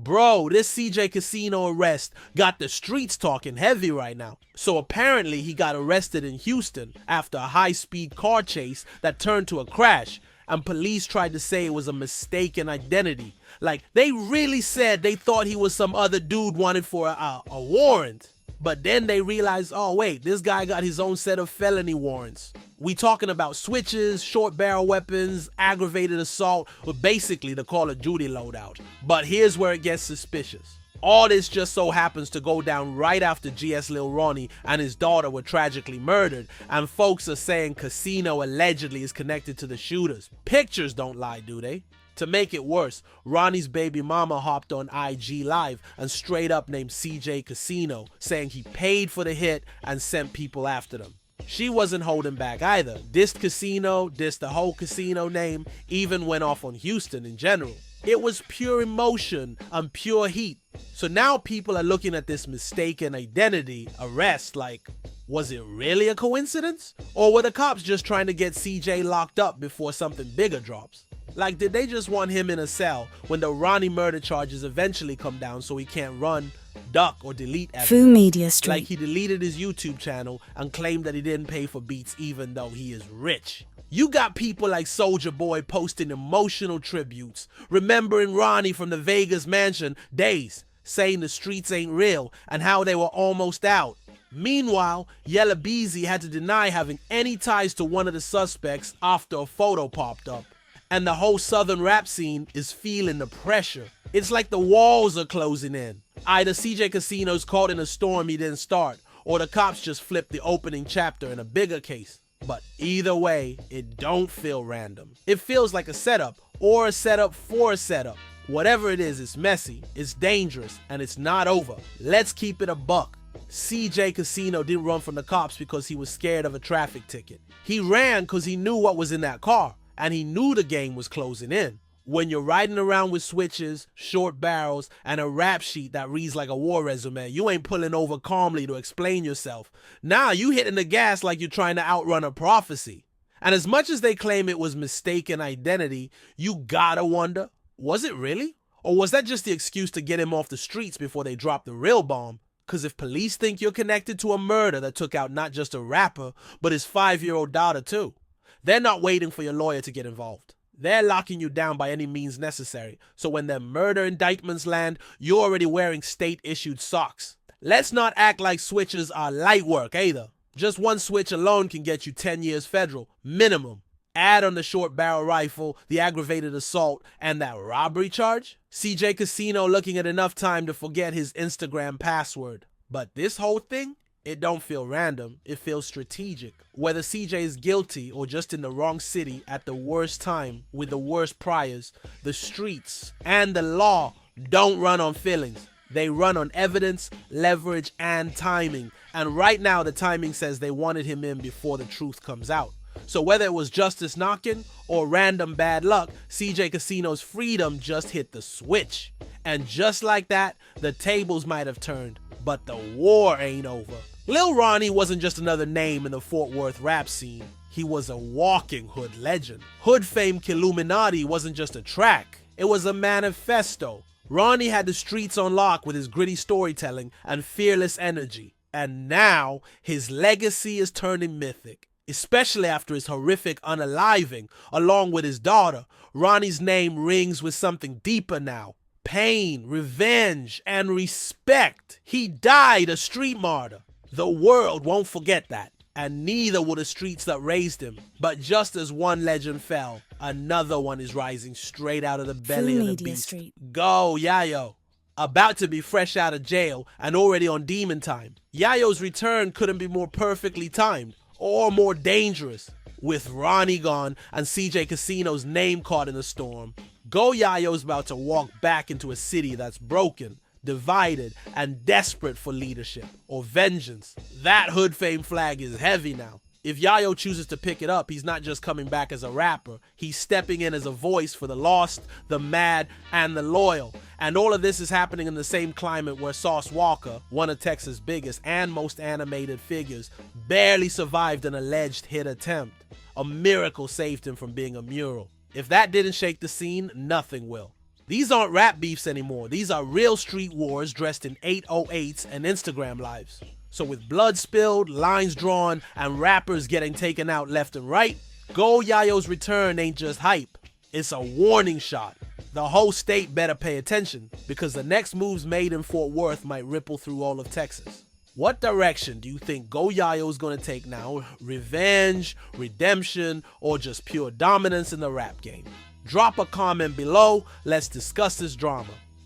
Bro, this CJ Kasino arrest got the streets talking heavy right now. So apparently he got arrested in Houston after a high-speed car chase that turned to a crash, and police tried to say it was a mistaken identity. Like, they really said they thought he was some other dude wanted for a warrant. But then they realized, oh wait, this guy got his own set of felony warrants. We talking about switches, short barrel weapons, aggravated assault, or basically the Call of Duty loadout. But here's where it gets suspicious. All this just so happens to go down right after GS Lil Ronnie and his daughter were tragically murdered, and folks are saying Kasino allegedly is connected to the shooters. Pictures don't lie, do they? To make it worse, Ronnie's baby mama hopped on IG Live and straight up named CJ Kasino, saying he paid for the hit and sent people after them. She wasn't holding back either. Dissed Kasino, dissed the whole Kasino name, even went off on Houston in general. It was pure emotion and pure heat. So now people are looking at this mistaken identity arrest like, was it really a coincidence? Or were the cops just trying to get CJ locked up before something bigger drops? Like, did they just want him in a cell when the Ronnie murder charges eventually come down so he can't run, duck, or delete evidence? Fu Media Street. Like he deleted his YouTube channel and claimed that he didn't pay for beats even though he is rich. You got people like Soulja Boy posting emotional tributes, remembering Ronnie from the Vegas mansion days, saying the streets ain't real and how they were almost out. Meanwhile, Yella Beezy had to deny having any ties to one of the suspects after a photo popped up. And the whole southern rap scene is feeling the pressure. It's like the walls are closing in. Either CJ Kasino's caught in a storm he didn't start, or the cops just flipped the opening chapter in a bigger case. But either way, it don't feel random. It feels like a setup, or a setup for a setup. Whatever it is, it's messy, it's dangerous, and it's not over. Let's keep it a buck. CJ Kasino didn't run from the cops because he was scared of a traffic ticket. He ran because he knew what was in that car. And he knew the game was closing in. When you're riding around with switches, short barrels, and a rap sheet that reads like a war resume, you ain't pulling over calmly to explain yourself. Nah, you hitting the gas like you're trying to outrun a prophecy. And as much as they claim it was mistaken identity, you gotta wonder, was it really? Or was that just the excuse to get him off the streets before they drop the real bomb? Cause if police think you're connected to a murder that took out not just a rapper, but his 5-year-old daughter too, they're not waiting for your lawyer to get involved. They're locking you down by any means necessary. So when their murder indictments land, you're already wearing state-issued socks. Let's not act like switches are light work either. Just one switch alone can get you 10 years federal, minimum. Add on the short barrel rifle, the aggravated assault, and that robbery charge. CJ Kasino looking at enough time to forget his Instagram password. But this whole thing? It don't feel random, it feels strategic. Whether CJ is guilty or just in the wrong city at the worst time with the worst priors, the streets and the law don't run on feelings. They run on evidence, leverage, and timing. And right now the timing says they wanted him in before the truth comes out. So whether it was justice knocking or random bad luck, CJ Kasino's freedom just hit the switch. And just like that, the tables might have turned, but the war ain't over. Lil Ronnie wasn't just another name in the Fort Worth rap scene. He was a walking hood legend. Hood fame Killuminati wasn't just a track, it was a manifesto. Ronnie had the streets on lock with his gritty storytelling and fearless energy. And now, his legacy is turning mythic. Especially after his horrific unaliving, along with his daughter, Ronnie's name rings with something deeper now. Pain, revenge, and respect. He died a street martyr. The world won't forget that, and neither will the streets that raised him. But just as one legend fell, another one is rising straight out of the belly of the beast. Street. Go, Yayo. About to be fresh out of jail and already on demon time. Yayo's return couldn't be more perfectly timed or more dangerous. With Ronnie gone and CJ Kasino's name caught in the storm, Go Yayo's about to walk back into a city that's broken, divided, and desperate for leadership or vengeance. That hood fame flag is heavy now. If Yayo chooses to pick it up, he's not just coming back as a rapper, he's stepping in as a voice for the lost, the mad, and the loyal. And all of this is happening in the same climate where Sauce Walker, one of Texas' biggest and most animated figures, barely survived an alleged hit attempt. A miracle saved him from being a mural. If that didn't shake the scene, nothing will. These aren't rap beefs anymore. These are real street wars dressed in 808s and Instagram lives. So with blood spilled, lines drawn, and rappers getting taken out left and right, Go Yayo's return ain't just hype. It's a warning shot. The whole state better pay attention, because the next moves made in Fort Worth might ripple through all of Texas. What direction do you think Go Yayo's gonna take now? Revenge, redemption, or just pure dominance in the rap game? Drop a comment below. Let's discuss this drama.